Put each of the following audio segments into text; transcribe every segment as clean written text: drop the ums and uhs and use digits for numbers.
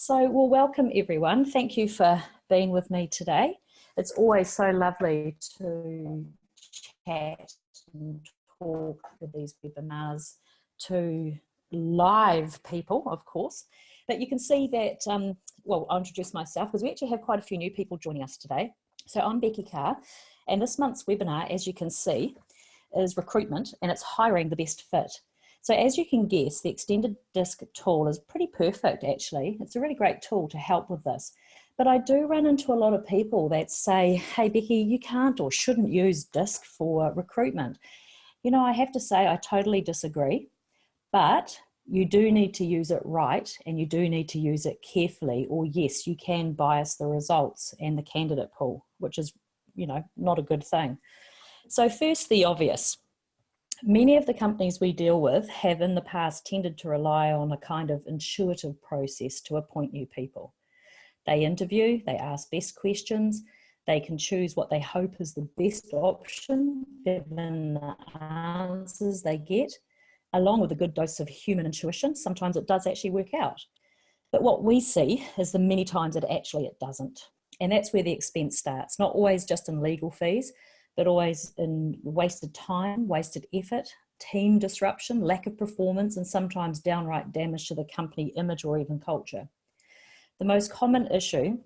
So, well, welcome everyone. Thank you for being with me today. It's always so lovely to chat and talk with these webinars to live people, of course. But you can see that, well, I'll introduce myself because we actually have quite a few new people joining us today. So I'm Becky Carr, and this month's webinar, as you can see, is recruitment, and it's hiring the best fit. So as you can guess, the extended disc tool is pretty perfect, actually. It's a really great tool to help with this. But I do run into a lot of people that say, hey, Becky, you can't or shouldn't use disc for recruitment. You know, I have to say I totally disagree, but you do need to use it right, and you do need to use it carefully, or yes, you can bias the results and the candidate pool, which is, you know, not a good thing. So first, the obvious. Many of the companies we deal with have in the past tended to rely on a kind of intuitive process to appoint new people. They interview, they ask best questions, they can choose what they hope is the best option given the answers they get, along with a good dose of human intuition. Sometimes it does actually work out. But what we see is the many times that actually it doesn't. And that's where the expense starts, not always just in legal fees, but always in wasted time, wasted effort, team disruption, lack of performance, and sometimes downright damage to the company image or even culture. The most common issue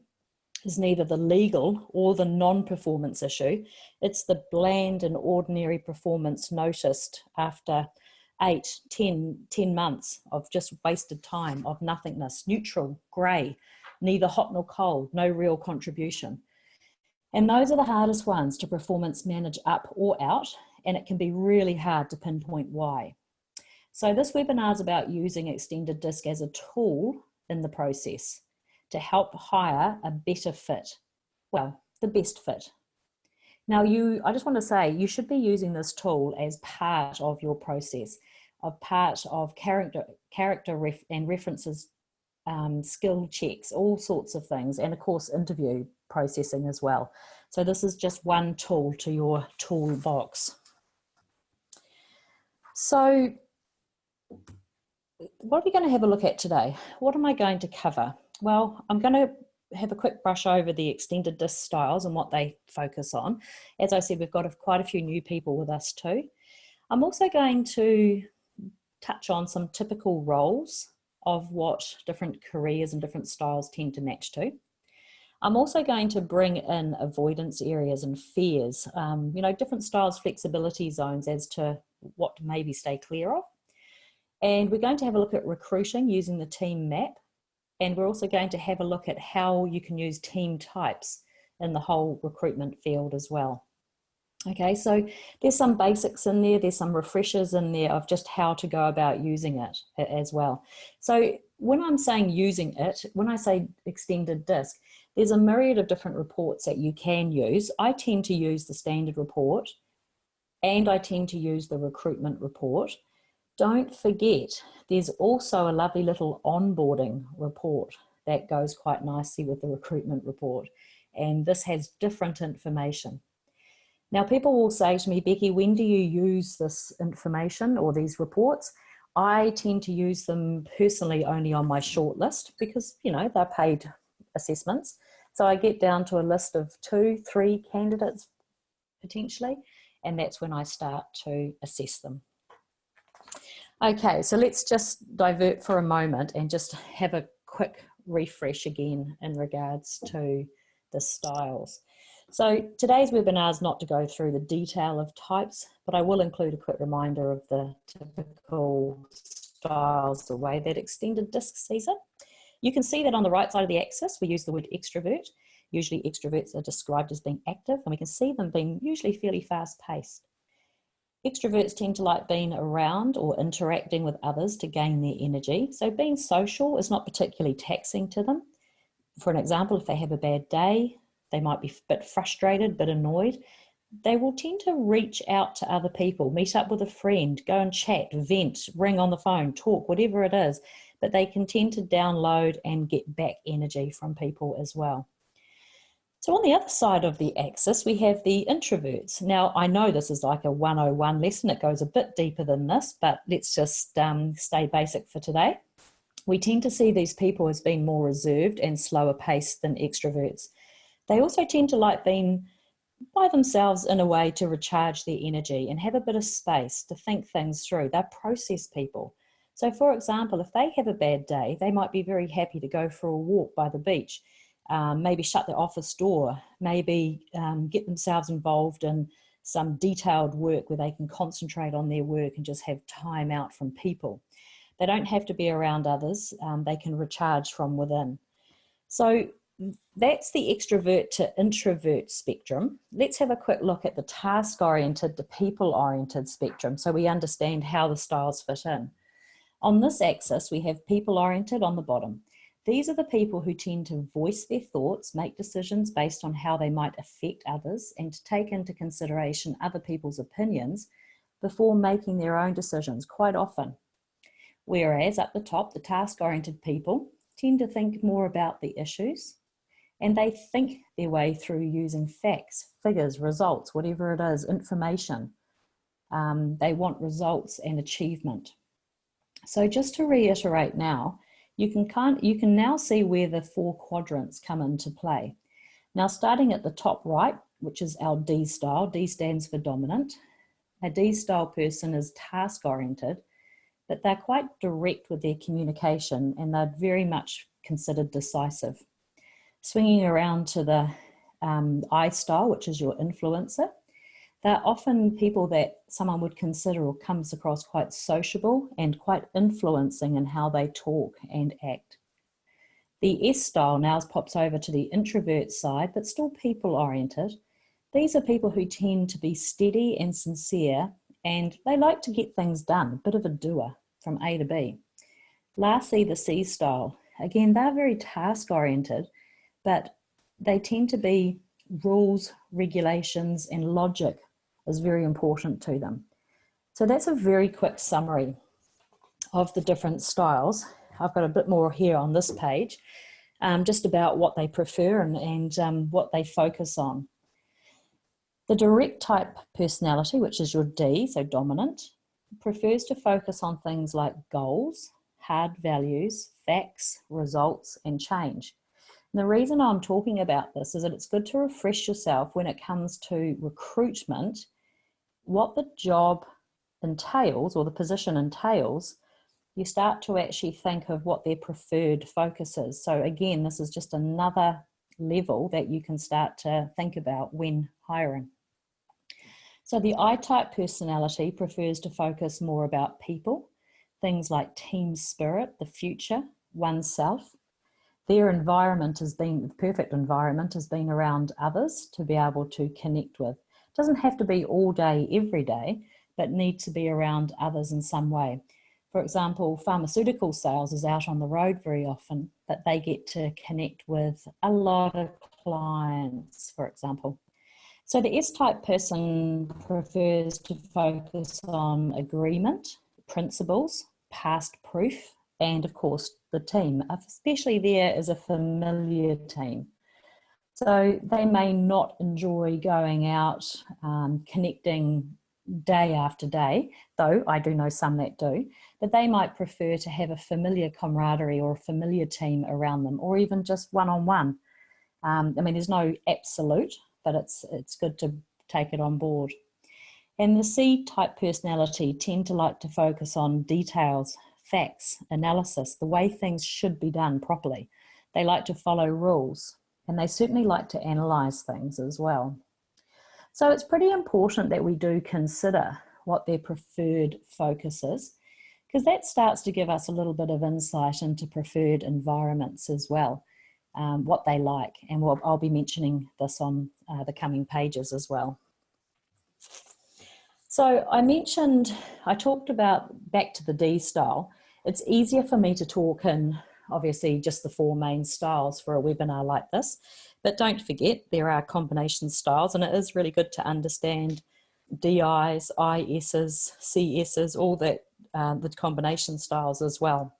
is neither the legal or the non-performance issue. It's the bland and ordinary performance noticed after 8, 10 months of just wasted time, of nothingness, neutral, grey, neither hot nor cold, no real contribution. And those are the hardest ones to performance manage up or out, and it can be really hard to pinpoint why. So this webinar is about using extended disc as a tool in the process to help hire a better fit. Well, the best fit. Now I just want to say, you should be using this tool as part of your process, part of character and references, skill checks, all sorts of things, and of course interview processing as well. So this is just one tool to your toolbox. So what are we going to have a look at today? What am I going to cover? Well, I'm going to have a quick brush over the extended disc styles and what they focus on. As I said, we've got quite a few new people with us too. I'm also going to touch on some typical roles of what different careers and different styles tend to match to. I'm also going to bring in avoidance areas and fears, you know, different styles, flexibility zones as to what to maybe stay clear of. And we're going to have a look at recruiting using the team map. And we're also going to have a look at how you can use team types in the whole recruitment field as well. Okay, so there's some basics in there, there's some refreshers in there of just how to go about using it as well. So when I'm saying using it, when I say extended disc, there's a myriad of different reports that you can use. I tend to use the standard report, and I tend to use the recruitment report. Don't forget, there's also a lovely little onboarding report that goes quite nicely with the recruitment report. And this has different information. Now, people will say to me, Becky, when do you use this information or these reports? I tend to use them personally only on my short list because, you know, they're paid assessments. So I get down to a list of 2, 3 candidates potentially, and that's when I start to assess them. Okay, so let's just divert for a moment and just have a quick refresh again in regards to the styles. So today's webinar is not to go through the detail of types, but I will include a quick reminder of the typical styles, the way that extended disc sees it. You can see that on the right side of the axis, we use the word extrovert. Usually extroverts are described as being active, and we can see them being usually fairly fast-paced. Extroverts tend to like being around or interacting with others to gain their energy. So being social is not particularly taxing to them. For an example, if they have a bad day, they might be a bit frustrated, a bit annoyed. They will tend to reach out to other people, meet up with a friend, go and chat, vent, ring on the phone, talk, whatever it is. But they can tend to download and get back energy from people as well. So on the other side of the axis, we have the introverts. Now, I know this is like a 101 lesson. It goes a bit deeper than this, but let's just stay basic for today. We tend to see these people as being more reserved and slower paced than extroverts. They also tend to like being by themselves in a way to recharge their energy and have a bit of space to think things through. They're process people. So for example, if they have a bad day, they might be very happy to go for a walk by the beach, maybe shut their office door, maybe get themselves involved in some detailed work where they can concentrate on their work and just have time out from people. They don't have to be around others. They can recharge from within. So that's the extrovert to introvert spectrum. Let's have a quick look at the task-oriented to people-oriented spectrum so we understand how the styles fit in. On this axis, we have people-oriented on the bottom. These are the people who tend to voice their thoughts, make decisions based on how they might affect others, and to take into consideration other people's opinions before making their own decisions quite often. Whereas up the top, the task-oriented people tend to think more about the issues, and they think their way through using facts, figures, results, whatever it is, information. They want results and achievement. So just to reiterate now, you can now see where the 4 quadrants come into play. Now starting at the top right, which is our D style, D stands for dominant. A D style person is task-oriented, but they're quite direct with their communication and they're very much considered decisive. Swinging around to the I style, which is your influencer, they're often people that someone would consider or comes across quite sociable and quite influencing in how they talk and act. The S style now pops over to the introvert side, but still people-oriented. These are people who tend to be steady and sincere, and they like to get things done, a bit of a doer from A to B. Lastly, the C style. Again, they're very task-oriented, but they tend to be rules, regulations, and logic is very important to them. So that's a very quick summary of the different styles. I've got a bit more here on this page, just about what they prefer and what they focus on. The direct type personality, which is your D, so dominant, prefers to focus on things like goals, hard values, facts, results, and change. And the reason I'm talking about this is that it's good to refresh yourself when it comes to recruitment, what the job entails or the position entails. You start to actually think of what their preferred focus is. So again, this is just another level that you can start to think about when hiring. So the I-type personality prefers to focus more about people, things like team spirit, the future, oneself. Their environment has been, the perfect environment has been around others to be able to connect with. It doesn't have to be all day, every day, but needs to be around others in some way. For example, pharmaceutical sales is out on the road very often, but they get to connect with a lot of clients, for example. So the S-type person prefers to focus on agreement, principles, past proof, and of course the team, especially there is a familiar team. So they may not enjoy going out, connecting day after day, though I do know some that do, but they might prefer to have a familiar camaraderie or a familiar team around them, or even just one-on-one. I mean, there's no absolute, but it's good to take it on board. And the C-type personality tend to like to focus on details, facts, analysis, the way things should be done properly. They like to follow rules, and they certainly like to analyse things as well. So it's pretty important that we do consider what their preferred focus is, because that starts to give us a little bit of insight into preferred environments as well, what they like. And I'll be mentioning this on the coming pages as well. So I talked about back to the D style. It's easier for me to talk in obviously just the 4 main styles for a webinar like this, but don't forget there are combination styles, and it is really good to understand DIs, ISs, CSs, all that, the combination styles as well.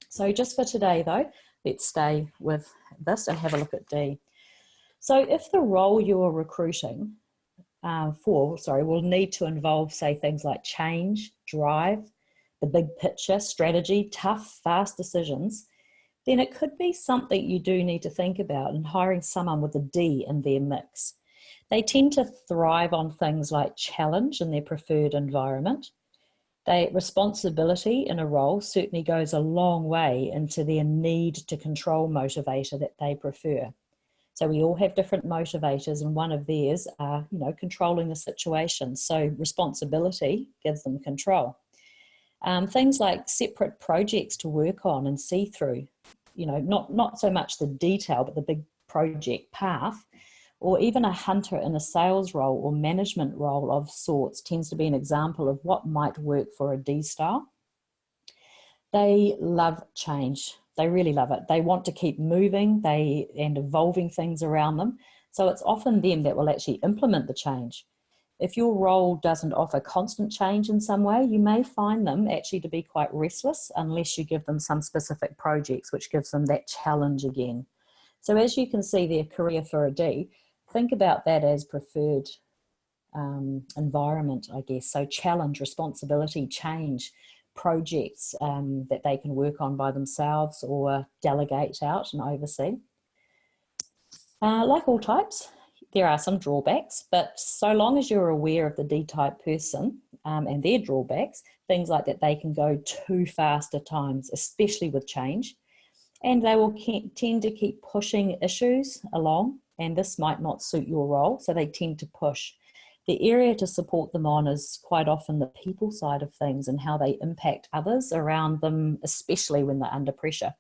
So just for today though, let's stay with this and have a look at D. So if the role you're recruiting will need to involve, say, things like change, drive, the big picture, strategy, tough, fast decisions, then it could be something you do need to think about in hiring someone with a D in their mix. They tend to thrive on things like challenge in their preferred environment. Responsibility in a role certainly goes a long way into their need to control motivator that they prefer. So we all have different motivators, and one of theirs are, controlling the situation. So responsibility gives them control. Things like separate projects to work on and see through, not so much the detail, but the big project path, or even a hunter in a sales role or management role of sorts tends to be an example of what might work for a D style. They love change. They really love it. They want to keep moving and evolving things around them. So it's often them that will actually implement the change. If your role doesn't offer constant change in some way, you may find them actually to be quite restless unless you give them some specific projects, which gives them that challenge again. So as you can see, their career for a D, think about that as preferred environment, I guess. So challenge, responsibility, change, projects that they can work on by themselves or delegate out and oversee. Like all types, there are some drawbacks, but so long as you're aware of the D-type person and their drawbacks, things like that they can go too fast at times, especially with change, and they will tend to keep pushing issues along, and this might not suit your role, so they tend to push. The area to support them on is quite often the people side of things and how they impact others around them, especially when they're under pressure.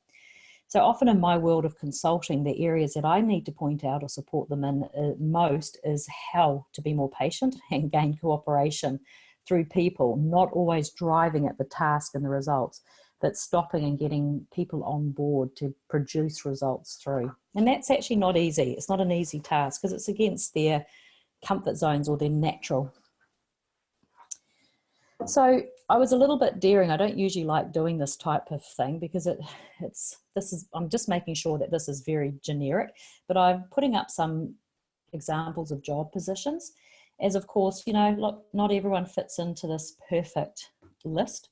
So often in my world of consulting, the areas that I need to point out or support them in most is how to be more patient and gain cooperation through people, not always driving at the task and the results, but stopping and getting people on board to produce results through. And that's actually not easy. It's not an easy task because it's against their comfort zones or their natural. So I was a little bit daring. I don't usually like doing this type of thing because I'm just making sure that this is very generic, but I'm putting up some examples of job positions as, of course, look, not everyone fits into this perfect list.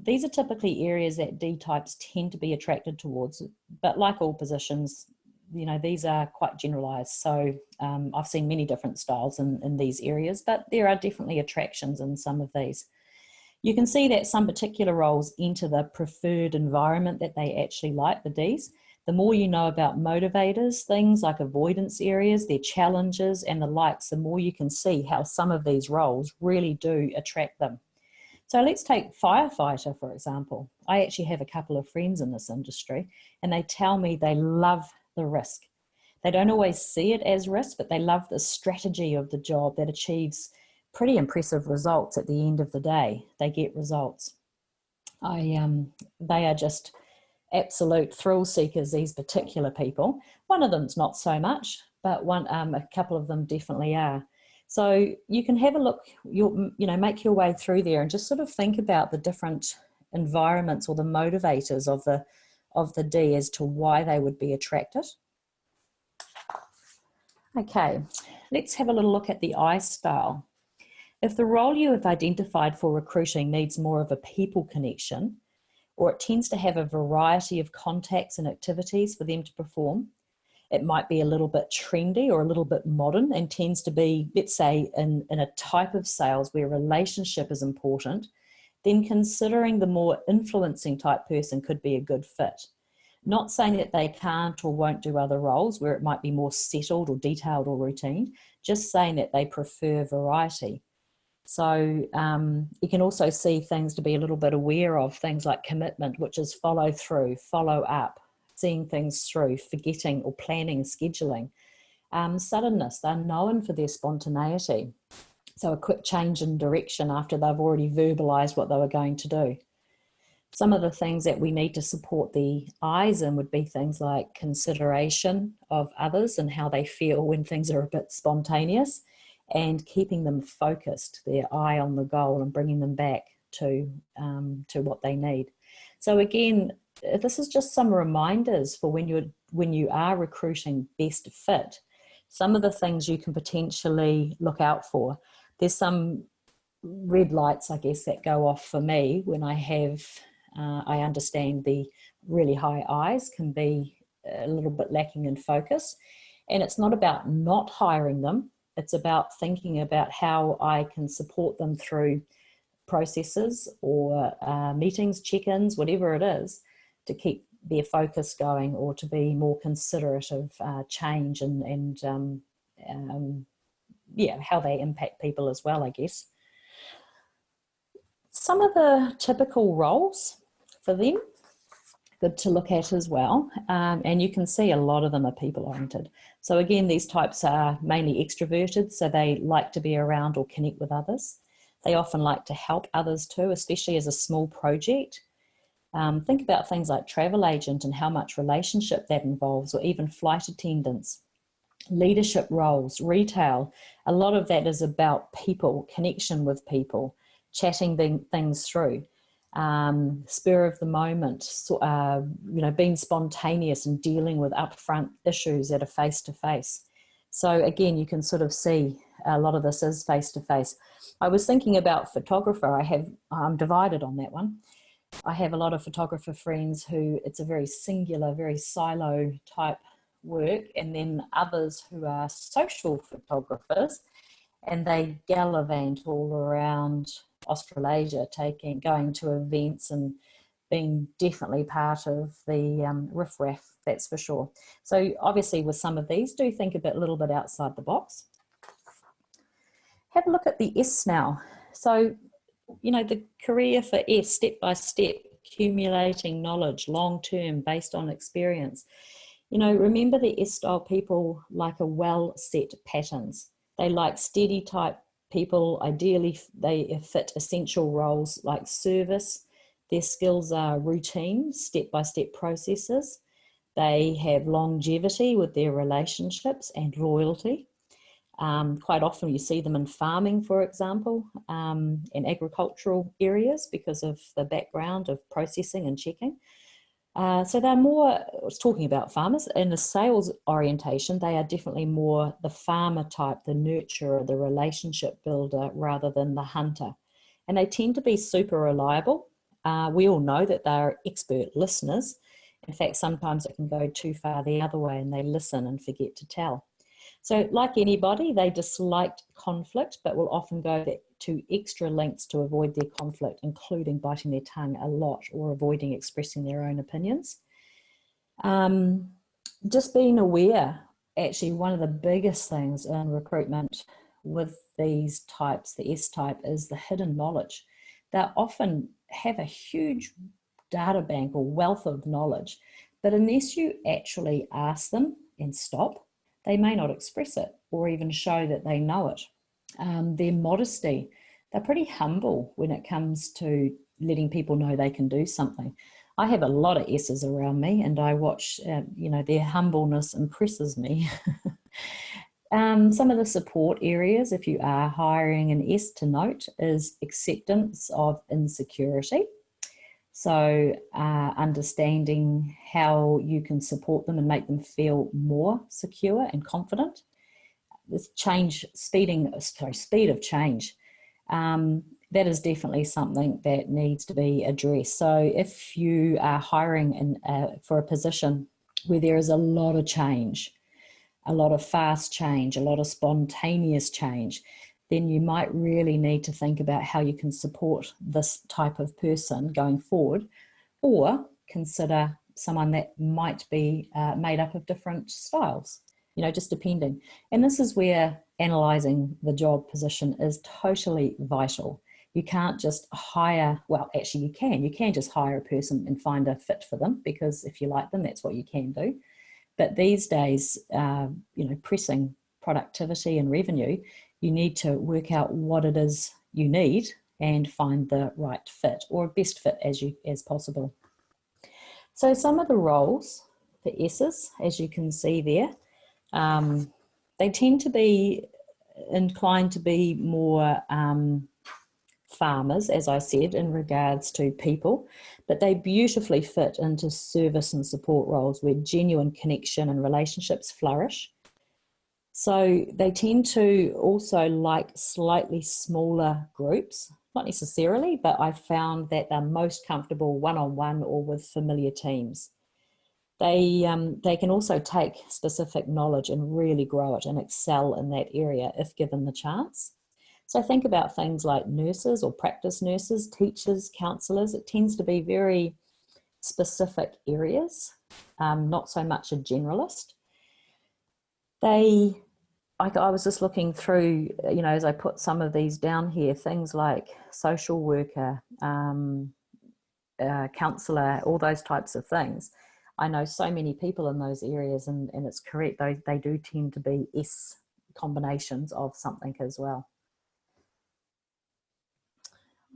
These are typically areas that D types tend to be attracted towards, but like all positions, these are quite generalized. So I've seen many different styles in these areas, but there are definitely attractions in some of these. You can see that some particular roles enter the preferred environment that they actually like, the Ds. The more you know about motivators, things like avoidance areas, their challenges and the likes, the more you can see how some of these roles really do attract them. So let's take firefighter, for example. I actually have a couple of friends in this industry and they tell me they love the risk. They don't always see it as risk, but they love the strategy of the job that achieves pretty impressive results at the end of the day. They get results. They are just absolute thrill seekers, these particular people. One of them's not so much, but a couple of them definitely are. So you can have a look, make your way through there and just sort of think about the different environments or the motivators of the D as to why they would be attracted. Okay, let's have a little look at the I style. If the role you have identified for recruiting needs more of a people connection, or it tends to have a variety of contacts and activities for them to perform, it might be a little bit trendy or a little bit modern and tends to be, let's say, in a type of sales where relationship is important, then considering the more influencing type person could be a good fit. Not saying that they can't or won't do other roles where it might be more settled or detailed or routine, just saying that they prefer variety. So you can also see things to be a little bit aware of, things like commitment, which is follow through, follow up, seeing things through, forgetting or planning, scheduling. Suddenness, they're known for their spontaneity. So a quick change in direction after they've already verbalized what they were going to do. Some of the things that we need to support the I's in would be things like consideration of others and how they feel when things are a bit spontaneous, and keeping them focused, their eye on the goal, and bringing them back to what they need. So again, this is just some reminders for when you are recruiting best fit, some of the things you can potentially look out for. There's some red lights, I guess, that go off for me when I understand the really high I's can be a little bit lacking in focus. And it's not about not hiring them. It's about thinking about how I can support them through processes or meetings, check-ins, whatever it is, to keep their focus going or to be more considerate of change and how they impact people as well, I guess. Some of the typical roles for them, good to look at as well, and you can see a lot of them are people-oriented. So again, these types are mainly extroverted, so they like to be around or connect with others. They often like to help others too, especially as a small project. Think about things like travel agent and how much relationship that involves, or even flight attendants. Leadership roles, retail, a lot of that is about people, connection with people, chatting things through, spur of the moment, being spontaneous and dealing with upfront issues that are face-to-face. So again, you can sort of see a lot of this is face-to-face. I was thinking about photographer. I'm divided on that one. I have a lot of photographer friends who it's a very singular, very silo type work, and then others who are social photographers, and they gallivant all around Australasia, going to events and being definitely part of the riffraff, that's for sure. So obviously with some of these, do think a little bit outside the box. Have a look at the S now. So, the career for S, step by step, accumulating knowledge, long-term, based on experience. Remember the S-style people like a well-set patterns. They like steady type people. Ideally, they fit essential roles like service. Their skills are routine, step-by-step processes. They have longevity with their relationships and loyalty. Quite often you see them in farming, for example, in agricultural areas because of the background of processing and checking. So they're more, I was talking about farmers, in the sales orientation, they are definitely more the farmer type, the nurturer, the relationship builder, rather than the hunter. And they tend to be super reliable. We all know that they're expert listeners. In fact, sometimes it can go too far the other way and they listen and forget to tell. So like anybody, they dislike conflict, but will often go to extra lengths to avoid their conflict, including biting their tongue a lot or avoiding expressing their own opinions. Just being aware, actually, one of the biggest things in recruitment with these types, the S type, is the hidden knowledge. They often have a huge data bank or wealth of knowledge, but unless you actually ask them and stop, they may not express it or even show that they know it. Their modesty, they're pretty humble when it comes to letting people know they can do something. I have a lot of S's around me and I watch, their humbleness impresses me. Some of the support areas, if you are hiring an S to note, is acceptance of insecurity. So understanding how you can support them and make them feel more secure and confident. This speed of change. That is definitely something that needs to be addressed. So if you are hiring for a position where there is a lot of change, a lot of fast change, a lot of spontaneous change, then you might really need to think about how you can support this type of person going forward, or consider someone that might be made up of different styles, just depending. And this is where analysing the job position is totally vital. You can't just hire, well, actually you can just hire a person and find a fit for them, because if you like them, that's what you can do. But these days, pressing productivity and revenue, you need to work out what it is you need and find the right fit, or best fit as possible. So some of the roles for S's, as you can see there, they tend to be inclined to be more farmers, as I said, in regards to people, but they beautifully fit into service and support roles where genuine connection and relationships flourish. So they tend to also like slightly smaller groups, not necessarily, but I found that they're most comfortable one-on-one or with familiar teams. They can also take specific knowledge and really grow it and excel in that area if given the chance. So think about things like nurses or practice nurses, teachers, counsellors. It tends to be very specific areas, not so much a generalist. I was just looking through, as I put some of these down here, things like social worker, counsellor, all those types of things. I know so many people in those areas, and it's correct, they do tend to be S combinations of something as well.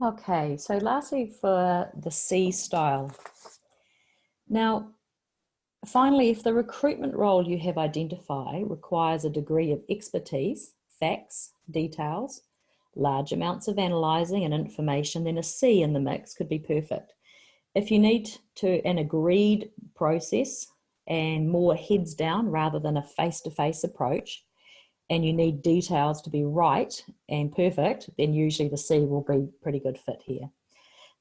Okay, so lastly for the C style. Now, finally, if the recruitment role you have identified requires a degree of expertise, facts, details, large amounts of analysing and information, then a C in the mix could be perfect. If you need an agreed process and more heads down rather than a face-to-face approach, and you need details to be right and perfect, then usually the C will be a pretty good fit here.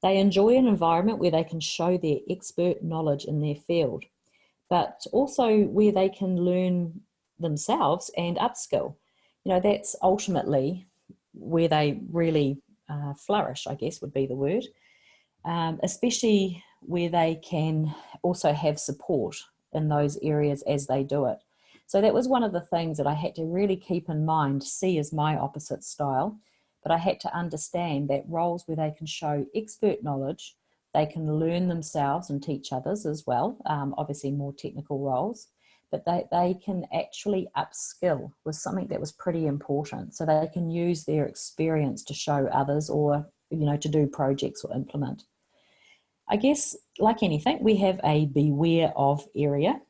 They enjoy an environment where they can show their expert knowledge in their field, but also where they can learn themselves and upskill. That's ultimately where they really flourish, I guess would be the word. Especially where they can also have support in those areas as they do it. So that was one of the things that I had to really keep in mind. C is my opposite style, but I had to understand that roles where they can show expert knowledge, they can learn themselves and teach others as well, obviously more technical roles, but they can actually upskill was something that was pretty important. So they can use their experience to show others or, to do projects or implement. I guess, like anything, we have a beware of area.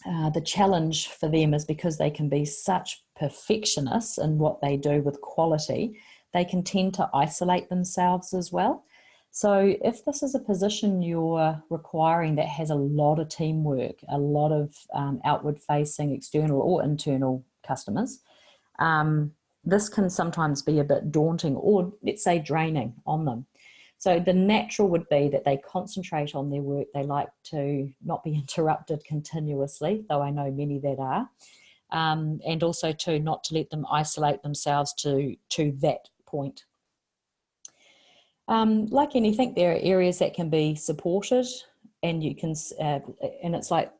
The challenge for them is because they can be such perfectionists in what they do with quality, they can tend to isolate themselves as well. So if this is a position you're requiring that has a lot of teamwork, a lot of outward-facing external or internal customers, this can sometimes be a bit daunting or, let's say, draining on them. So the natural would be that they concentrate on their work. They like to not be interrupted continuously, though I know many that are, and also to not to let them isolate themselves to that point. Like anything, there are areas that can be supported, and you can, and it's like,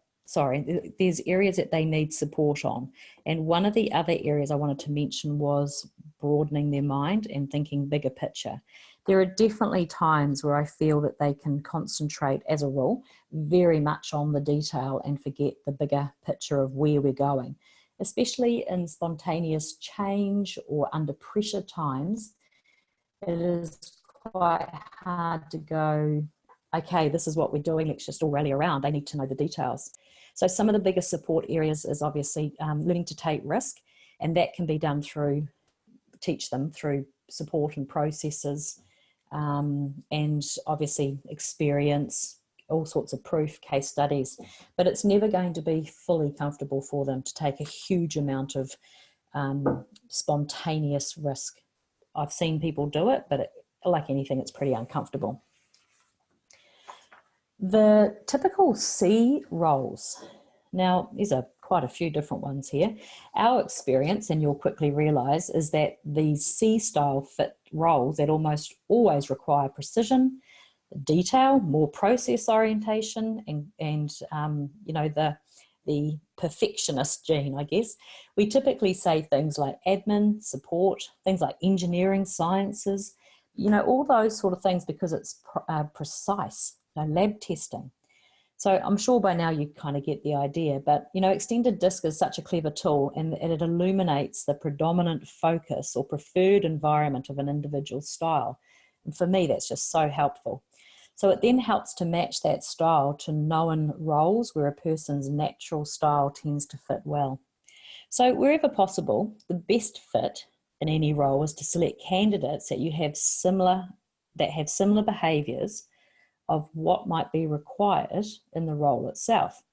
there's areas that they need support on. And one of the other areas I wanted to mention was broadening their mind and thinking bigger picture. There are definitely times where I feel that they can concentrate, as a rule, very much on the detail and forget the bigger picture of where we're going, especially in spontaneous change or under pressure times. It is quite hard to go, okay, this is what we're doing, let's just all rally around. They need to know the details. So some of the biggest support areas is obviously learning to take risk, and that can be done teach them through support and processes, and obviously experience, all sorts of proof, case studies, but it's never going to be fully comfortable for them to take a huge amount of spontaneous risk. I've seen people do it, but like anything, it's pretty uncomfortable. The typical C roles. Now, these are quite a few different ones here. Our experience, and you'll quickly realise, is that these C-style fit roles that almost always require precision, detail, more process orientation, and the perfectionist gene, I guess. We typically say things like admin, support, things like engineering, sciences, all those sort of things because it's precise, lab testing. So I'm sure by now you kind of get the idea, but extended disc is such a clever tool, and it illuminates the predominant focus or preferred environment of an individual style. And for me, that's just so helpful. So it then helps to match that style to known roles where a person's natural style tends to fit well. So wherever possible, the best fit in any role is to select candidates that have similar behaviours of what might be required in the role itself.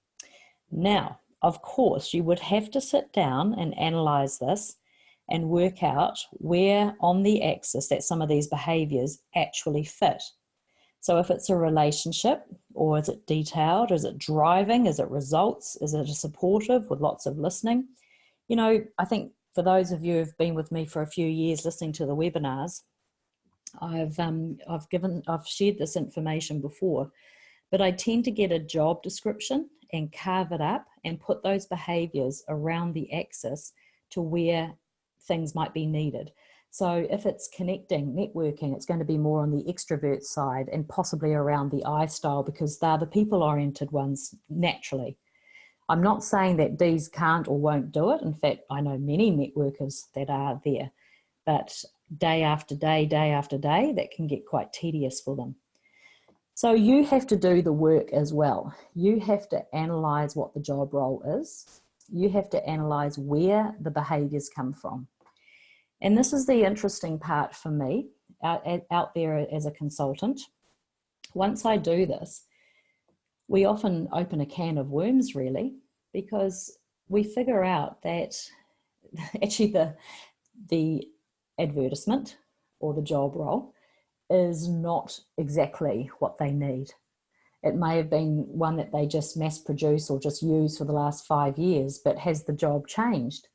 Now, of course, you would have to sit down and analyze this and work out where on the axis that some of these behaviors actually fit. So if it's a relationship, or is it detailed, is it driving, is it results, is it a supportive with lots of listening? You know, I think for those of you who've been with me for a few years listening to the webinars, I've shared this information before, but I tend to get a job description and carve it up and put those behaviors around the axis to where things might be needed. So if it's connecting, networking, it's going to be more on the extrovert side and possibly around the I style, because they're the people-oriented ones naturally. I'm not saying that Ds can't or won't do it. In fact, I know many networkers that are there, but day after day, that can get quite tedious for them. So you have to do the work as well. You have to analyze what the job role is. You have to analyze where the behaviors come from. And this is the interesting part for me out there as a consultant. Once I do this, we often open a can of worms, really, because we figure out that actually the advertisement or the job role is not exactly what they need. It may have been one that they just mass produce or just use for the last 5 years, but has the job changed?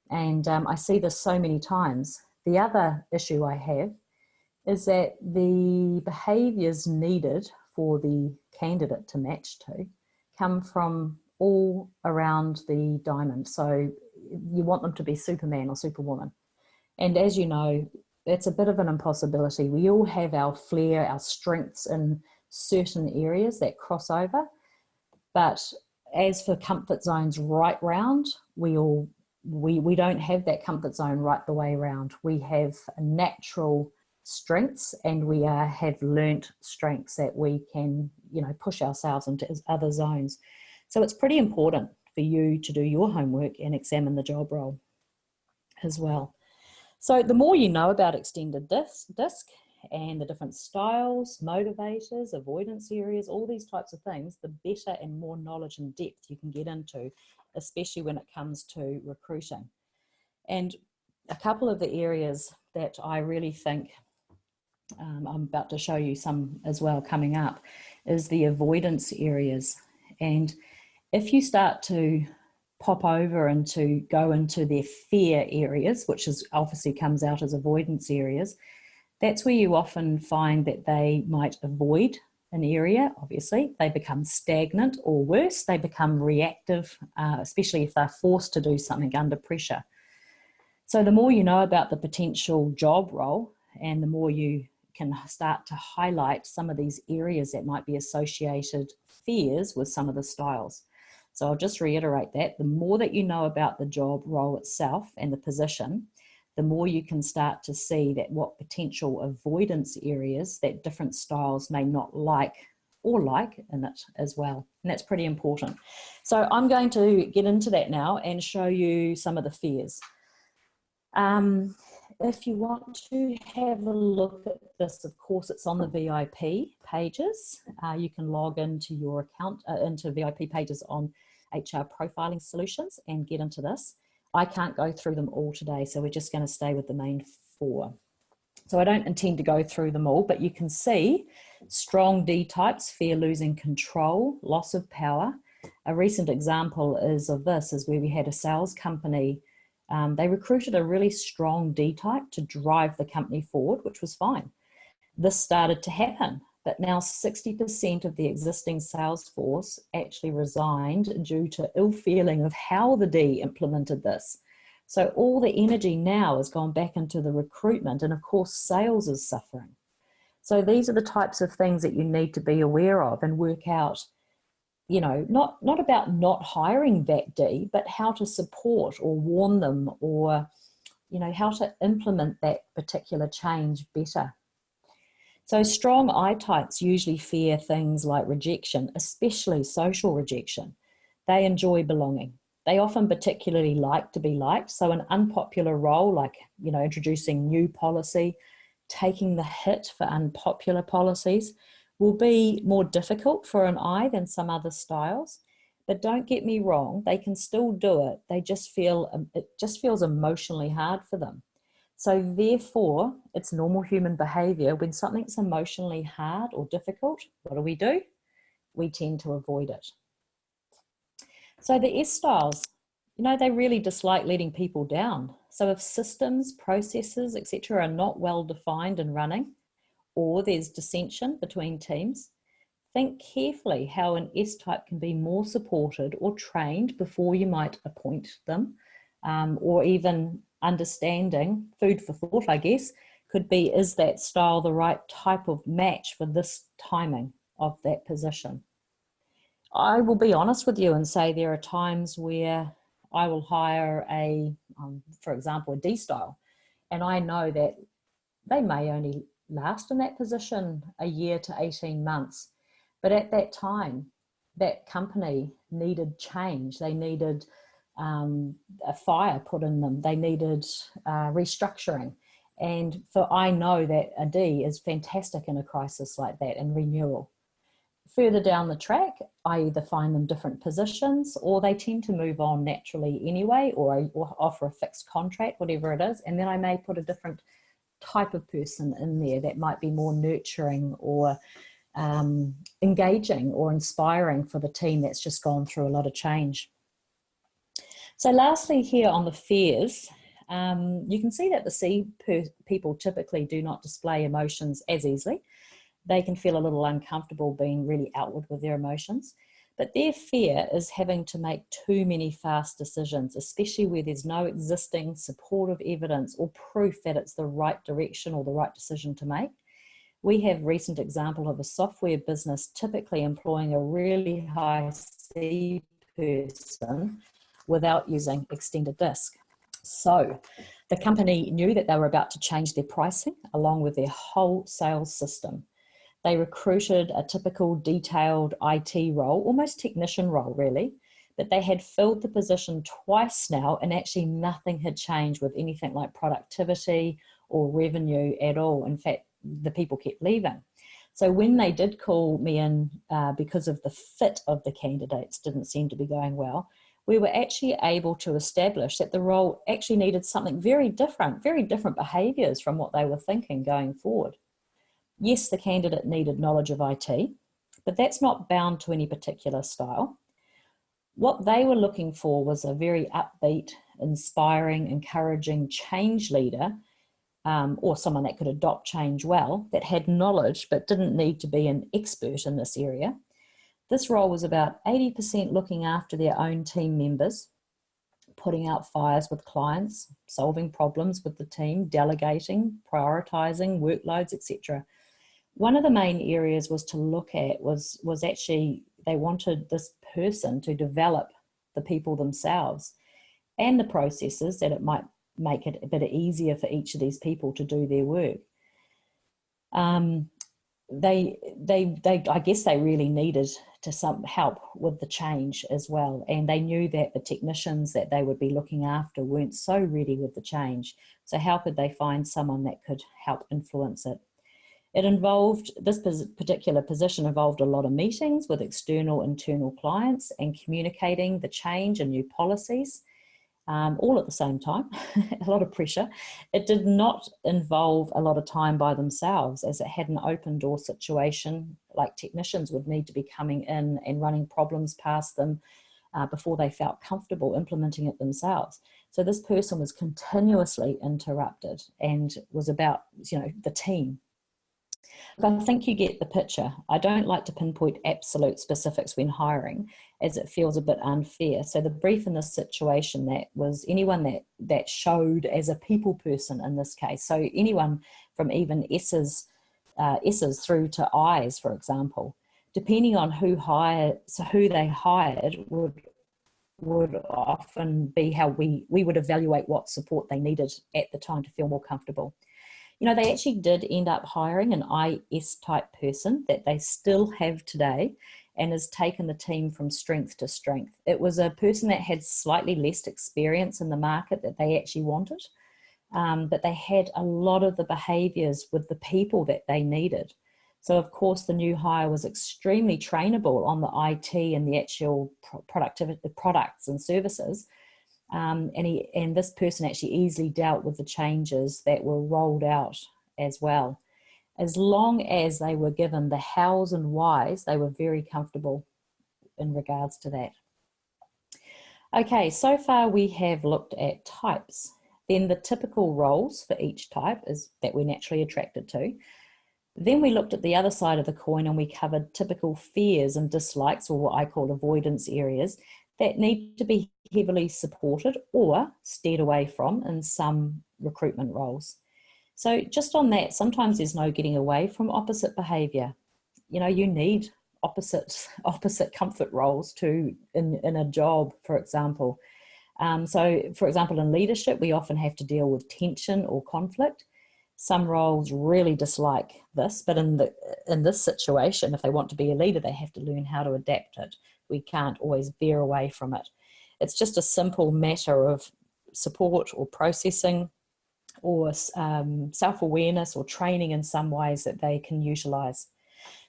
And I see this so many times. The other issue I have is that the behaviours needed for the candidate to match to come from all around the diamond. So you want them to be Superman or Superwoman. And as you know, it's a bit of an impossibility. We all have our flair, our strengths in certain areas that cross over. But as for comfort zones right round, we don't have that comfort zone right the way around. We have natural strengths, and we have learnt strengths that we can, push ourselves into other zones. So it's pretty important for you to do your homework and examine the job role as well. So the more you know about extended disc and the different styles, motivators, avoidance areas, all these types of things, the better and more knowledge and depth you can get into, especially when it comes to recruiting. And a couple of the areas that I really think, I'm about to show you some as well coming up, is the avoidance areas. And if you start to pop over and to go into their fear areas, which is obviously comes out as avoidance areas, that's where you often find that they might avoid an area. Obviously they become stagnant, or worse, they become reactive, especially if they're forced to do something under pressure. So the more you know about the potential job role, and the more you can start to highlight some of these areas that might be associated fears with some of the styles. So I'll just reiterate that. The more that you know about the job role itself and the position, the more you can start to see that what potential avoidance areas that different styles may not like or like in it as well. And that's pretty important. So I'm going to get into that now and show you some of the fears. If you want to have a look at this, of course, it's on the VIP pages. You can log into your account, into VIP pages on HR Profiling Solutions and get into this. I can't go through them all today, so we're just going to stay with the main 4. So I don't intend to go through them all, but you can see strong D types, fear losing control, loss of power. A recent example is where we had a sales company. They recruited a really strong D type to drive the company forward, which was fine. This started to happen, but now 60% of the existing sales force actually resigned due to ill feeling of how the D implemented this. So all the energy now has gone back into the recruitment, and of course sales is suffering. So these are the types of things that you need to be aware of and work out, not about not hiring that D, but how to support or warn them, or, how to implement that particular change better. So strong I types usually fear things like rejection, especially social rejection. They enjoy belonging. They often particularly like to be liked. So an unpopular role, like, introducing new policy, taking the hit for unpopular policies, will be more difficult for an I than some other styles. But don't get me wrong, they can still do it. They just feel, it just feels emotionally hard for them. So therefore, it's normal human behavior. When something's emotionally hard or difficult, what do? We tend to avoid it. So the S styles, they really dislike letting people down. So if systems, processes, etc. are not well defined and running, or there's dissension between teams, think carefully how an S-type can be more supported or trained before you might appoint them, or even understanding, food for thought, I guess, could be, is that style the right type of match for this timing of that position? I will be honest with you and say there are times where I will hire for example, a D style, and I know that they may only last in that position a year to 18 months. But at that time, that company needed change. They needed a fire put in them. They needed restructuring. And I know that a D is fantastic in a crisis like that and renewal. Further down the track, I either find them different positions, or they tend to move on naturally anyway, or offer a fixed contract, whatever it is. And then I may put a different type of person in there that might be more nurturing or engaging or inspiring for the team that's just gone through a lot of change. So lastly, here on the fears, you can see that the C people typically do not display emotions as easily. They can feel a little uncomfortable being really outward with their emotions, but their fear is having to make too many fast decisions, especially where there's no existing supportive evidence or proof that it's the right direction or the right decision to make. We have recent example of a software business typically employing a really high C person without using extended disk. So the company knew that they were about to change their pricing along with their whole sales system. They recruited a typical detailed IT role, almost technician role really, but they had filled the position twice now and actually nothing had changed with anything like productivity or revenue at all. In fact, the people kept leaving. So when they did call me in because of the fit of the candidates didn't seem to be going well, we were actually able to establish that the role actually needed something very different behaviours from what they were thinking going forward. Yes, the candidate needed knowledge of IT, but that's not bound to any particular style. What they were looking for was a very upbeat, inspiring, encouraging change leader, or someone that could adopt change well, that had knowledge but didn't need to be an expert in this area. This role was about 80% looking after their own team members, putting out fires with clients, solving problems with the team, delegating, prioritising, workloads, etc. One of the main areas was to look at was actually they wanted this person to develop the people themselves and the processes that it might make it a bit easier for each of these people to do their work. I guess they really needed to some help with the change as well, and they knew that the technicians that they would be looking after weren't so ready with the change. So how could they find someone that could help influence it? This particular position involved a lot of meetings with external, internal clients and communicating the change and new policies, all at the same time, a lot of pressure. It did not involve a lot of time by themselves, as it had an open door situation, like technicians would need to be coming in and running problems past them before they felt comfortable implementing it themselves. So this person was continuously interrupted and was about, the team. I think you get the picture. I don't like to pinpoint absolute specifics when hiring, as it feels a bit unfair. So the brief in this situation that was anyone that showed as a people person in this case. So anyone from even S's through to I's, for example, depending on who they hired would often be how we would evaluate what support they needed at the time to feel more comfortable. They actually did end up hiring an IS type person that they still have today and has taken the team from strength to strength. It was a person that had slightly less experience in the market that they actually wanted, but they had a lot of the behaviours with the people that they needed. So of course the new hire was extremely trainable on the IT and the actual productivity, the products and services. And this person actually easily dealt with the changes that were rolled out as well. As long as they were given the hows and whys, they were very comfortable in regards to that. Okay, so far we have looked at types. Then the typical roles for each type is that we're naturally attracted to. Then we looked at the other side of the coin and we covered typical fears and dislikes, or what I call avoidance areas, that need to be heavily supported or steered away from in some recruitment roles. So just on that, sometimes there's no getting away from opposite behaviour. You know, you need opposite comfort roles too in a job, for example. So for example, in leadership, we often have to deal with tension or conflict. Some roles really dislike this, but in this situation, if they want to be a leader, they have to learn how to adapt it. We can't always veer away from it. It's just a simple matter of support or processing or self-awareness or training in some ways that they can utilise.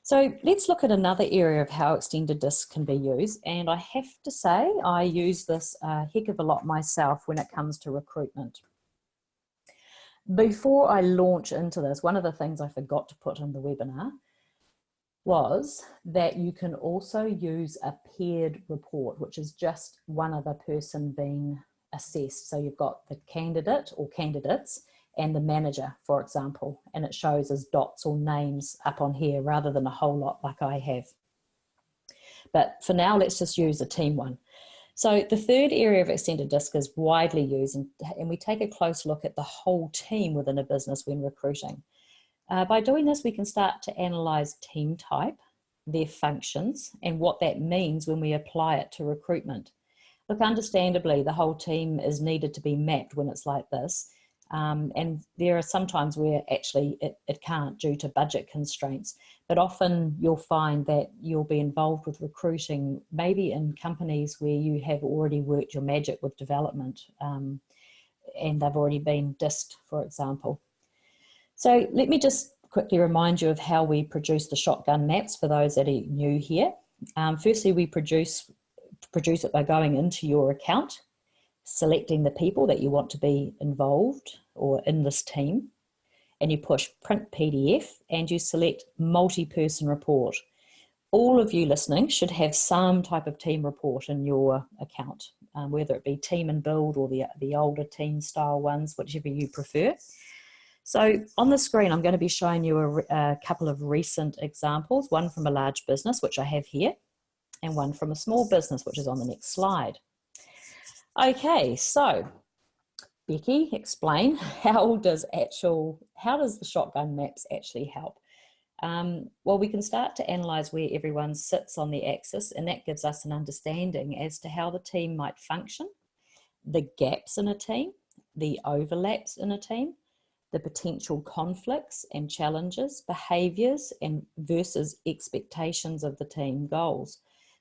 So let's look at another area of how extended disc can be used. And I have to say, I use this a heck of a lot myself when it comes to recruitment. Before I launch into this, one of the things I forgot to put in the webinar was that you can also use a paired report, which is just one other person being assessed. So you've got the candidate or candidates and the manager, for example, and it shows as dots or names up on here rather than a whole lot like I have. But for now, let's just use a team one. So the third area of extended disc is widely used, and we take a close look at the whole team within a business when recruiting. By doing this, we can start to analyse team type, their functions, and what that means when we apply it to recruitment. Look, understandably, the whole team is needed to be mapped when it's like this. And there are some times where actually it can't due to budget constraints, but often you'll find that you'll be involved with recruiting, maybe in companies where you have already worked your magic with development and they've already been disked, for example. So let me just quickly remind you of how we produce the shotgun maps for those that are new here. Firstly, we produce it by going into your account, selecting the people that you want to be involved or in this team, and you push print PDF and you select multi-person report. All of you listening should have some type of team report in your account, whether it be team and build or the older team style ones, whichever you prefer. So on the screen, I'm going to be showing you a couple of recent examples, one from a large business, which I have here, and one from a small business, which is on the next slide. Okay, so Becky, explain how does the shotgun maps actually help? Well, we can start to analyse where everyone sits on the axis, and that gives us an understanding as to how the team might function, the gaps in a team, the overlaps in a team, the potential conflicts and challenges, behaviours and versus expectations of the team goals.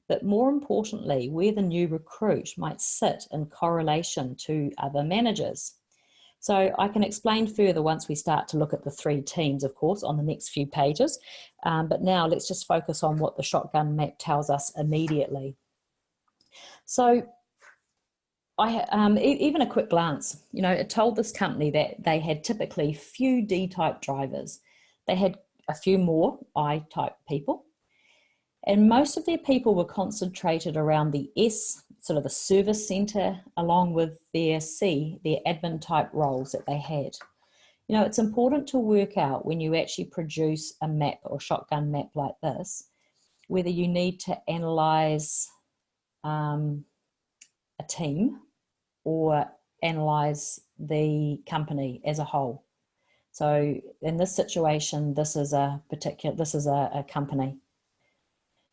But more importantly, where the new recruit might sit in correlation to other managers. So I can explain further once we start to look at the three teams, of course, on the next few pages. But now let's just focus on what the shotgun map tells us immediately. So even a quick glance, you know, it told this company that they had typically few D-type drivers. They had a few more I-type people. And most of their people were concentrated around the S, sort of the service centre, along with their C, their admin type roles that they had. You know, it's important to work out when you actually produce a map or shotgun map like this, whether you need to analyse a team or analyse the company as a whole. So in this situation, this is a company.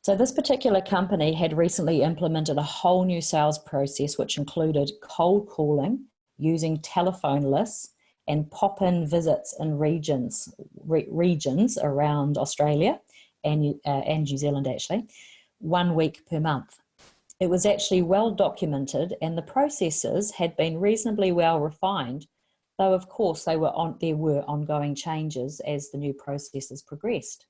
So this particular company had recently implemented a whole new sales process, which included cold calling, using telephone lists, and pop-in visits in regions around Australia and New Zealand, actually, 1 week per month. It was actually well documented, and the processes had been reasonably well refined, though of course there were ongoing changes as the new processes progressed.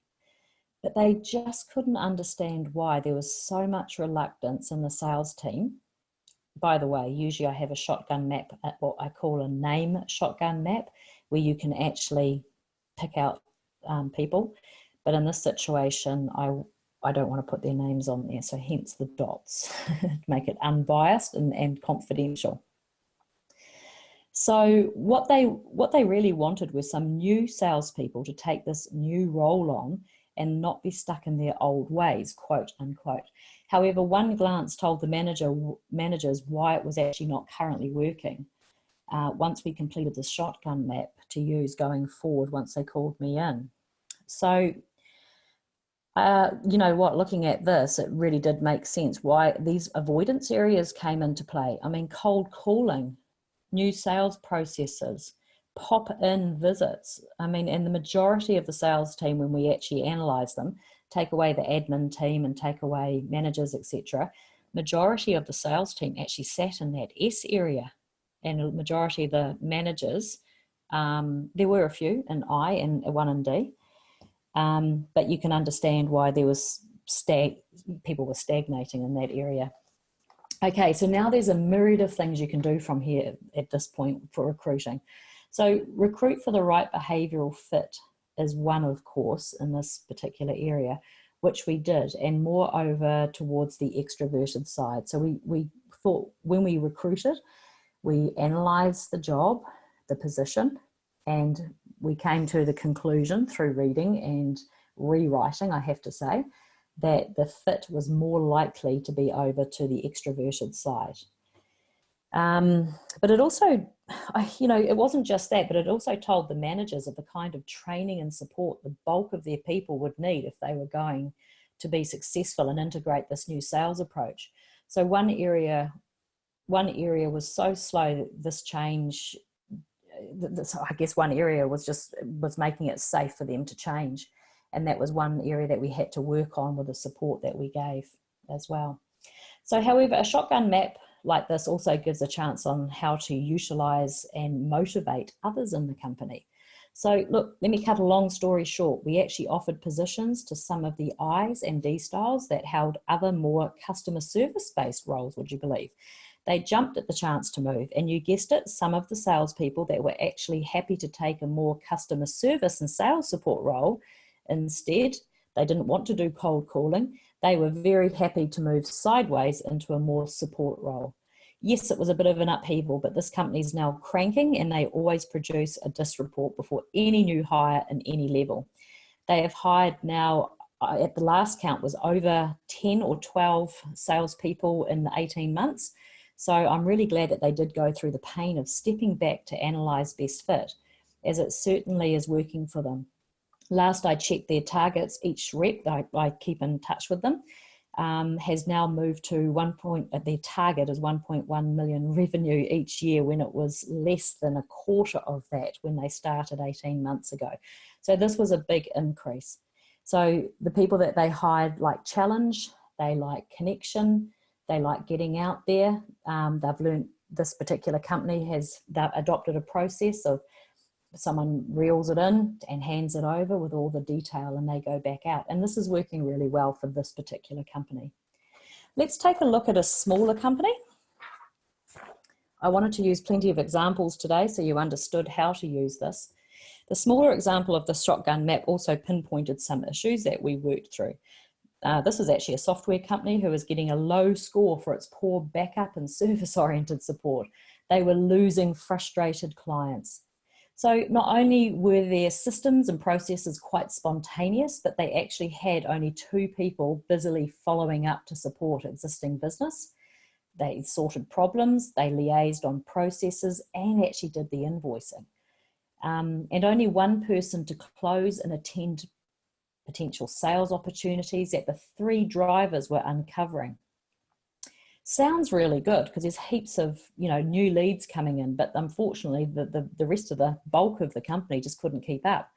But they just couldn't understand why there was so much reluctance in the sales team. By the way, usually I have a shotgun map, what I call a name shotgun map, where you can actually pick out people. But in this situation, I don't want to put their names on there, so hence the dots, make it unbiased and confidential. So what they really wanted was some new salespeople to take this new role on and not be stuck in their old ways, quote unquote. However, one glance told the managers why it was actually not currently working. Once we completed the shotgun map to use going forward, once they called me in. So, you know what, looking at this, it really did make sense why these avoidance areas came into play. I mean, cold calling, new sales processes, pop-in visits. I mean, and the majority of the sales team, when we actually analyse them, take away the admin team and take away managers, etc., majority of the sales team actually sat in that S area. And a majority of the managers, there were a few in I and one in D, but you can understand why there was people were stagnating in that area. Okay, so now there's a myriad of things you can do from here at this point for recruiting. So recruit for the right behavioural fit is one, of course, in this particular area, which we did, and more over towards the extroverted side. So we thought when we recruited, we analysed the job, the position, and we came to the conclusion through reading and rewriting, I have to say, that the fit was more likely to be over to the extroverted side. But it also, you know, it wasn't just that, but it also told the managers of the kind of training and support the bulk of their people would need if they were going to be successful and integrate this new sales approach. So one area was so slow that this change, I guess one area was making it safe for them to change. And that was one area that we had to work on with the support that we gave as well. So however, a shotgun map like this also gives a chance on how to utilize and motivate others in the company. So look, let me cut a long story short. We actually offered positions to some of the I's and D styles that held other more customer service-based roles, would you believe? They jumped at the chance to move, and you guessed it, some of the salespeople that were actually happy to take a more customer service and sales support role. Instead, they didn't want to do cold calling. They were very happy to move sideways into a more support role. Yes, it was a bit of an upheaval, but this company is now cranking, and they always produce a DIS report before any new hire in any level. They have hired now, at the last count, was over 10 or 12 salespeople in the 18 months. So I'm really glad that they did go through the pain of stepping back to analyse best fit, as it certainly is working for them. Last I checked their targets, each rep, I keep in touch with them, has now moved to their target is 1.1 million revenue each year, when it was less than a quarter of that when they started 18 months ago. So this was a big increase. So the people that they hired like challenge, they like connection, they like getting out there. They've learned, this particular company has adopted a process of someone reels it in and hands it over with all the detail, and they go back out. And this is working really well for this particular company. Let's take a look at a smaller company. I wanted to use plenty of examples today so you understood how to use this. The smaller example of the shotgun map also pinpointed some issues that we worked through. This is actually a software company who was getting a low score for its poor backup and service-oriented support. They were losing frustrated clients. So not only were their systems and processes quite spontaneous, but they actually had only 2 people busily following up to support existing business. They sorted problems, they liaised on processes, and actually did the invoicing. And only 1 person to close and attend potential sales opportunities that the 3 drivers were uncovering. Sounds really good because there's heaps of new leads coming in, but unfortunately the rest of the bulk of the company just couldn't keep up.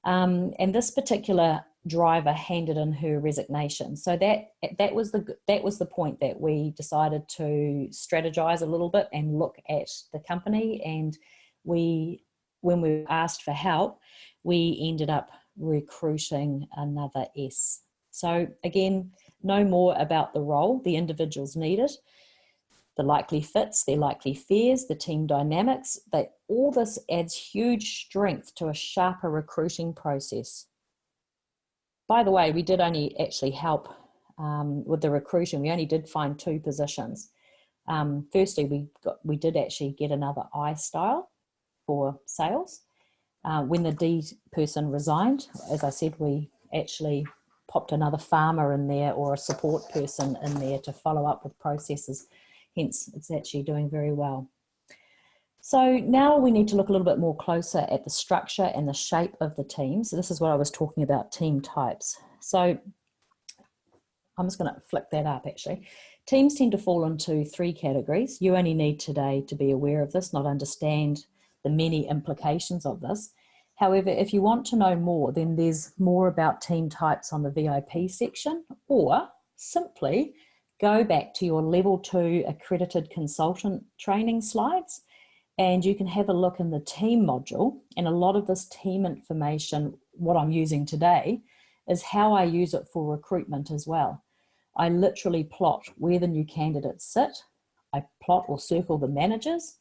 And this particular driver handed in her resignation. So that was the point that we decided to strategize a little bit and look at the company. And when we were asked for help, we ended up recruiting another S. So again, know more about the role the individuals needed, the likely fits, their likely fears, the team dynamics. All this adds huge strength to a sharper recruiting process. By the way, we did only actually help with the recruiting. We only did find 2 positions. Firstly, we did actually get another I style for sales. When the D person resigned, as I said, we actually popped another farmer in there or a support person in there to follow up with processes. Hence, it's actually doing very well. So now we need to look a little bit more closer at the structure and the shape of the team. So this is what I was talking about, team types. So I'm just going to flick that up actually. Teams tend to fall into 3 categories. You only need today to be aware of this, not understand the many implications of this. However, if you want to know more, then there's more about team types on the VIP section, or simply go back to your level 2 accredited consultant training slides, and you can have a look in the team module. And a lot of this team information, what I'm using today, is how I use it for recruitment as well. I literally plot where the new candidates sit. I plot or circle the managers.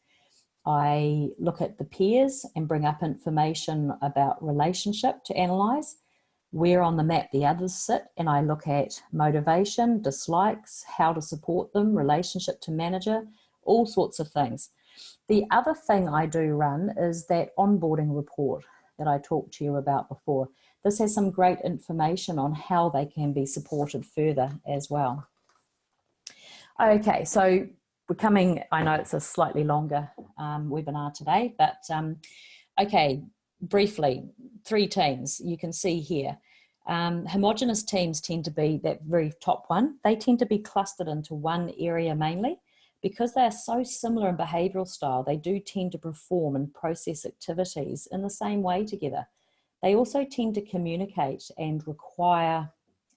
I look at the peers and bring up information about relationship to analyze, where on the map the others sit, and I look at motivation, dislikes, how to support them, relationship to manager, all sorts of things. The other thing I do run is that onboarding report that I talked to you about before. This has some great information on how they can be supported further as well. Okay, so we're coming, I know it's a slightly longer webinar today, but okay, briefly, 3 teams you can see here. Homogenous teams tend to be that very top one. They tend to be clustered into one area mainly. Because they are so similar in behavioural style, they do tend to perform and process activities in the same way together. They also tend to communicate and require,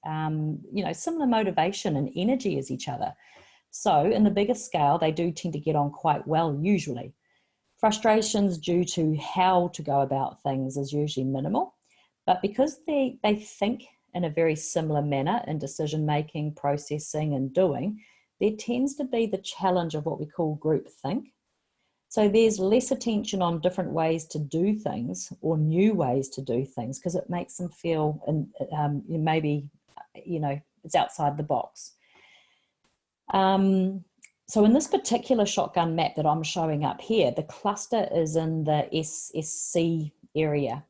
similar motivation and energy as each other. So in the bigger scale, they do tend to get on quite well usually. Frustrations due to how to go about things is usually minimal, but because they think in a very similar manner in decision-making, processing and doing, there tends to be the challenge of what we call group think. So there's less attention on different ways to do things or new ways to do things because it makes them feel maybe, it's outside the box. So in this particular shotgun map that I'm showing up here, the cluster is in the SSC area.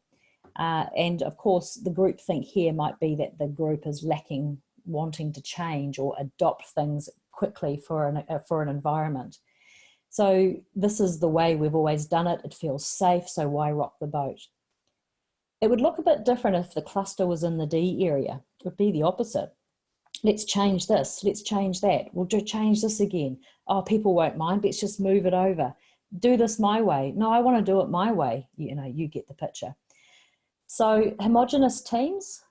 And of course, the group think here might be that the group is lacking wanting to change or adopt things quickly for an environment. So this is the way we've always done it. It feels safe, so why rock the boat? It would look a bit different if the cluster was in the D area. It would be the opposite. Let's change this, let's change that. We'll change this again. Oh, people won't mind, let's just move it over. Do this my way. No, I want to do it my way. You get the picture. So homogenous teams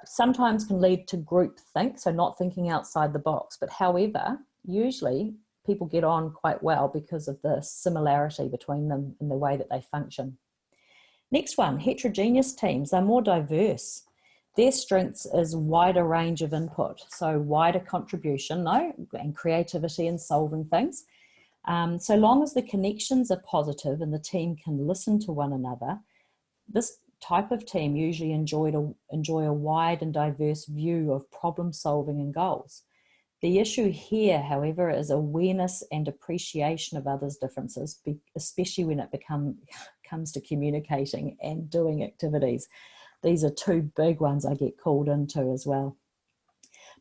sometimes can lead to group think, so not thinking outside the box. But however, usually people get on quite well because of the similarity between them in the way that they function. Next one, heterogeneous teams. They're more diverse. Their strengths is wider range of input, so wider contribution, and creativity in solving things. So long as the connections are positive and the team can listen to one another, this type of team usually enjoy a wide and diverse view of problem solving and goals. The issue here, however, is awareness and appreciation of others' differences, especially when it comes to communicating and doing activities. These are 2 big ones I get called into as well.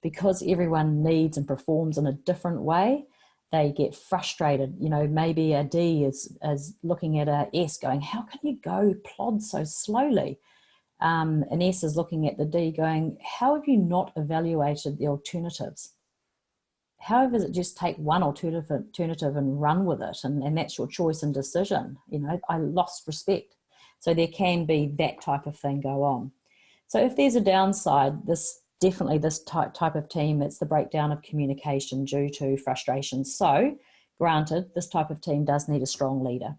Because everyone needs and performs in a different way, they get frustrated. Maybe a D is looking at a S going, how can you go plod so slowly? An S is looking at the D going, how have you not evaluated the alternatives? How does it just take one alternative and run with it? And that's your choice and decision. I lost respect. So there can be that type of thing go on. So if there's a downside, this type of team, it's the breakdown of communication due to frustration. So granted, this type of team does need a strong leader.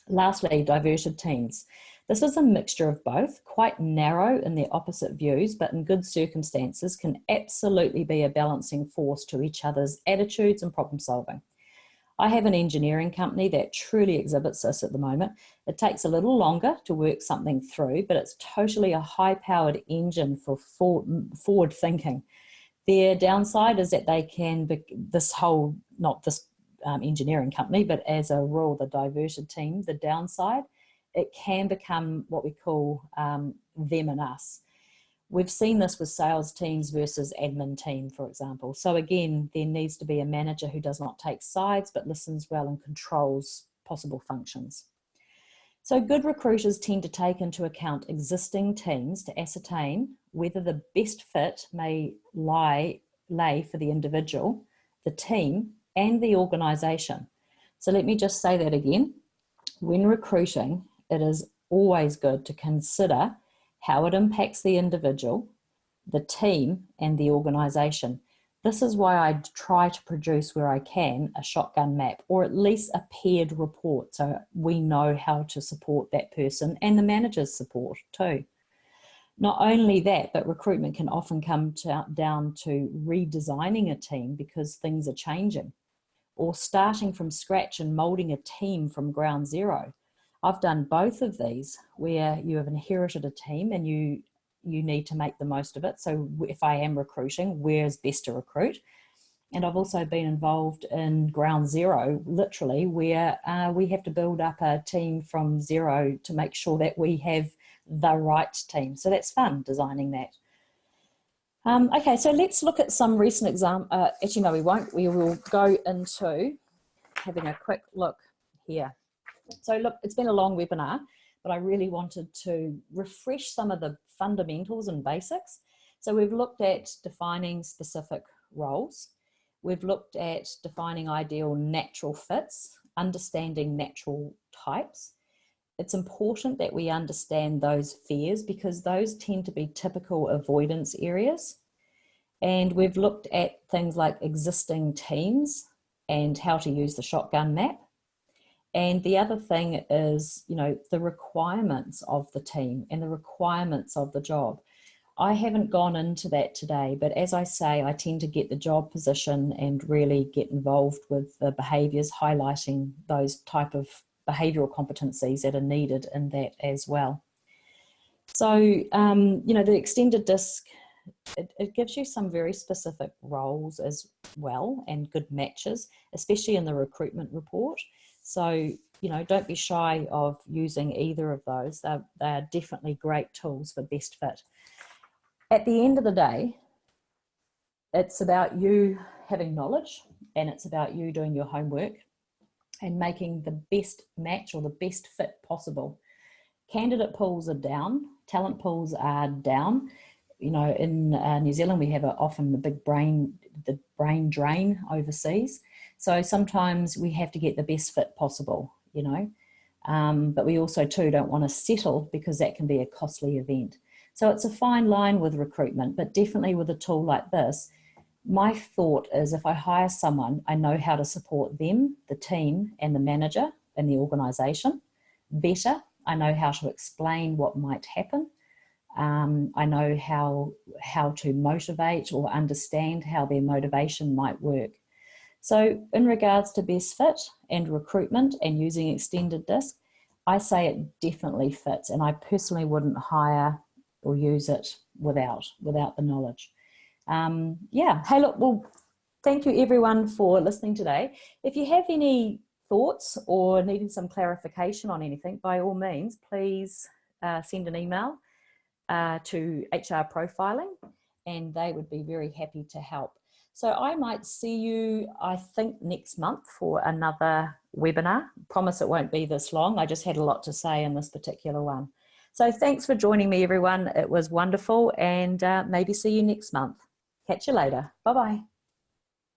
Lastly, diverted teams. This is a mixture of both, quite narrow in their opposite views, but in good circumstances can absolutely be a balancing force to each other's attitudes and problem solving. I have an engineering company that truly exhibits this at the moment. It takes a little longer to work something through, but it's totally a high-powered engine for forward thinking. Their downside is that they can, not this engineering company, but as a rule, the diverted team, the downside, it can become what we call them and us. We've seen this with sales teams versus admin team, for example. So again, there needs to be a manager who does not take sides, but listens well and controls possible functions. So good recruiters tend to take into account existing teams to ascertain whether the best fit may lay for the individual, the team, and the organisation. So let me just say that again. When recruiting, it is always good to consider how it impacts the individual, the team, and the organisation. This is why I try to produce, where I can, a shotgun map, or at least a paired report, so we know how to support that person and the manager's support too. Not only that, but recruitment can often come down to redesigning a team because things are changing, or starting from scratch and moulding a team from ground zero. I've done both of these, where you have inherited a team and you need to make the most of it. So if I am recruiting, where's best to recruit? And I've also been involved in ground zero, literally, where we have to build up a team from zero to make sure that we have the right team. So that's fun, designing that. Okay, so let's look at some recent examples. Actually, no, we won't. We will go into having a quick look here. So look, it's been a long webinar, but I really wanted to refresh some of the fundamentals and basics. So we've looked at defining specific roles. We've looked at defining ideal natural fits, understanding natural types. It's important that we understand those fears because those tend to be typical avoidance areas. And we've looked at things like existing teams and how to use the shotgun map. And the other thing is, the requirements of the team and the requirements of the job. I haven't gone into that today, but as I say, I tend to get the job position and really get involved with the behaviours, highlighting those type of behavioural competencies that are needed in that as well. So, the extended disc, it gives you some very specific roles as well and good matches, especially in the recruitment report. So, don't be shy of using either of those. They are definitely great tools for best fit. At the end of the day, it's about you having knowledge and it's about you doing your homework and making the best match or the best fit possible. Candidate pools are down, talent pools are down. In New Zealand, we have often the brain drain overseas. So sometimes we have to get the best fit possible, but we also too don't want to settle because that can be a costly event. So it's a fine line with recruitment, but definitely with a tool like this, my thought is if I hire someone, I know how to support them, the team and the manager and the organisation better. I know how to explain what might happen. I know how to motivate or understand how their motivation might work. So in regards to best fit and recruitment and using extended disc, I say it definitely fits, and I personally wouldn't hire or use it without the knowledge. Hey, look, well, thank you everyone for listening today. If you have any thoughts or needing some clarification on anything, by all means, please send an email to HR Profiling, and they would be very happy to help. So I might see you, I think, next month for another webinar. Promise it won't be this long. I just had a lot to say in this particular one. So thanks for joining me, everyone. It was wonderful, and maybe see you next month. Catch you later. Bye-bye.